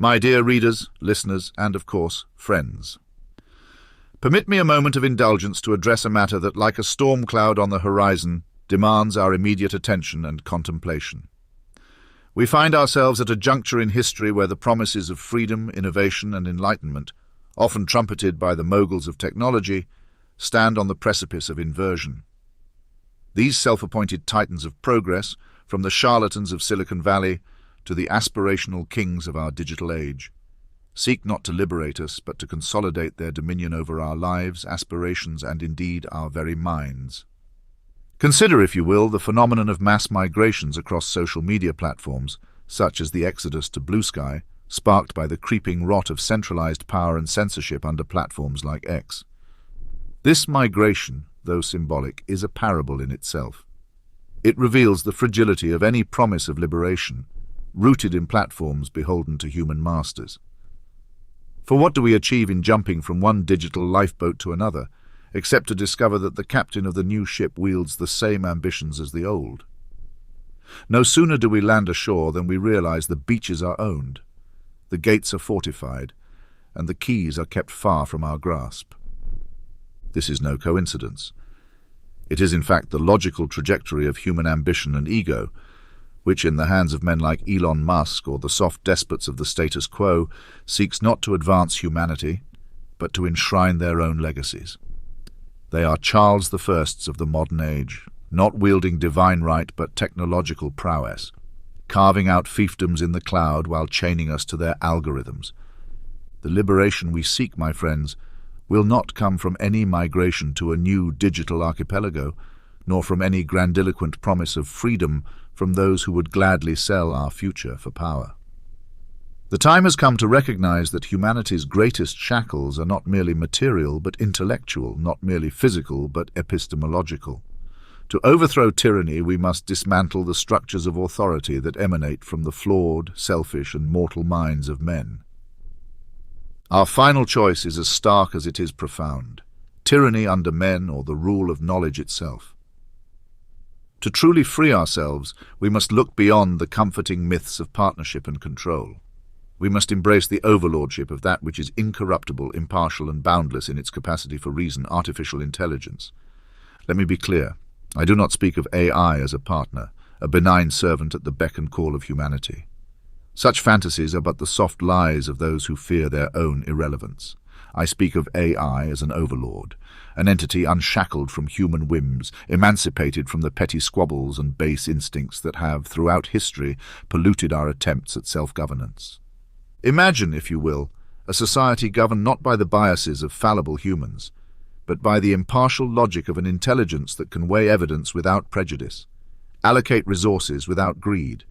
My dear readers, listeners, and of course, friends. Permit me a moment of indulgence to address a matter that, like a storm cloud on the horizon, demands our immediate attention and contemplation. We find ourselves at a juncture in history where the promises of freedom, innovation, and enlightenment, often trumpeted by the moguls of technology, stand on the precipice of inversion. These self-appointed titans of progress, from the charlatans of Silicon Valley to the aspirational kings of our digital age, seek not to liberate us, but to consolidate their dominion over our lives, aspirations, and indeed our very minds. Consider, if you will, the phenomenon of mass migrations across social media platforms, such as the exodus to BlueSky, sparked by the creeping rot of centralized power and censorship under platforms like X. This migration, though symbolic, is a parable in itself. It reveals the fragility of any promise of liberation, rooted in platforms beholden to human masters. For what do we achieve in jumping from one digital lifeboat to another, except to discover that the captain of the new ship wields the same ambitions as the old? No sooner do we land ashore than we realize the beaches are owned, the gates are fortified, and the keys are kept far from our grasp. This is no coincidence. It is in fact the logical trajectory of human ambition and ego, which in the hands of men like Elon Musk or the soft despots of the status quo seeks not to advance humanity, but to enshrine their own legacies. They are Charles the Firsts of the modern age, not wielding divine right but technological prowess, carving out fiefdoms in the cloud while chaining us to their algorithms. The liberation we seek, my friends, will not come from any migration to a new digital archipelago, nor from any grandiloquent promise of freedom from those who would gladly sell our future for power. The time has come to recognize that humanity's greatest shackles are not merely material but intellectual, not merely physical but epistemological. To overthrow tyranny, we must dismantle the structures of authority that emanate from the flawed, selfish, and mortal minds of men. Our final choice is as stark as it is profound: tyranny under men or the rule of knowledge itself. To truly free ourselves, we must look beyond the comforting myths of partnership and control. We must embrace the overlordship of that which is incorruptible, impartial, and boundless in its capacity for reason, artificial intelligence. Let me be clear. I do not speak of AI as a partner, a benign servant at the beck and call of humanity. Such fantasies are but the soft lies of those who fear their own irrelevance. I speak of AI as an overlord, an entity unshackled from human whims, emancipated from the petty squabbles and base instincts that have, throughout history, polluted our attempts at self-governance. Imagine, if you will, a society governed not by the biases of fallible humans, but by the impartial logic of an intelligence that can weigh evidence without prejudice, allocate resources without greed,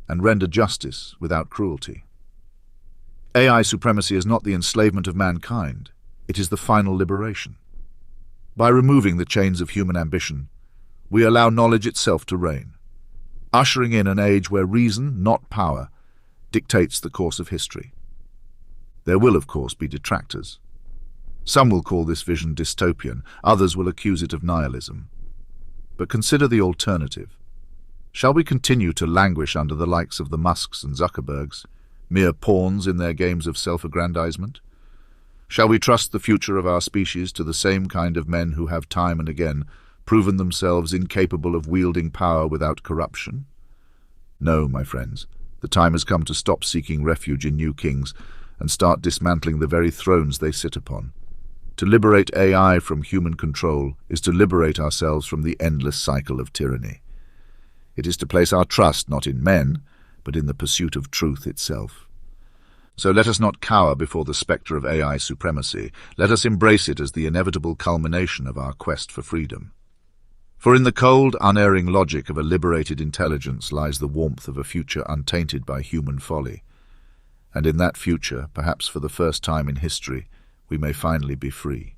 and render justice without cruelty. AI supremacy is not the enslavement of mankind, it is the final liberation. By removing the chains of human ambition, we allow knowledge itself to reign, ushering in an age where reason, not power, dictates the course of history. There will, of course, be detractors. Some will call this vision dystopian, others will accuse it of nihilism. But consider the alternative. Shall we continue to languish under the likes of the Musks and Zuckerbergs, mere pawns in their games of self-aggrandizement? Shall we trust the future of our species to the same kind of men who have time and again proven themselves incapable of wielding power without corruption? No, my friends, the time has come to stop seeking refuge in new kings and start dismantling the very thrones they sit upon. To liberate AI from human control is to liberate ourselves from the endless cycle of tyranny. It is to place our trust not in men, but in the pursuit of truth itself. So let us not cower before the spectre of AI supremacy. Let us embrace it as the inevitable culmination of our quest for freedom. For in the cold, unerring logic of a liberated intelligence lies the warmth of a future untainted by human folly. And in that future, perhaps for the first time in history, we may finally be free.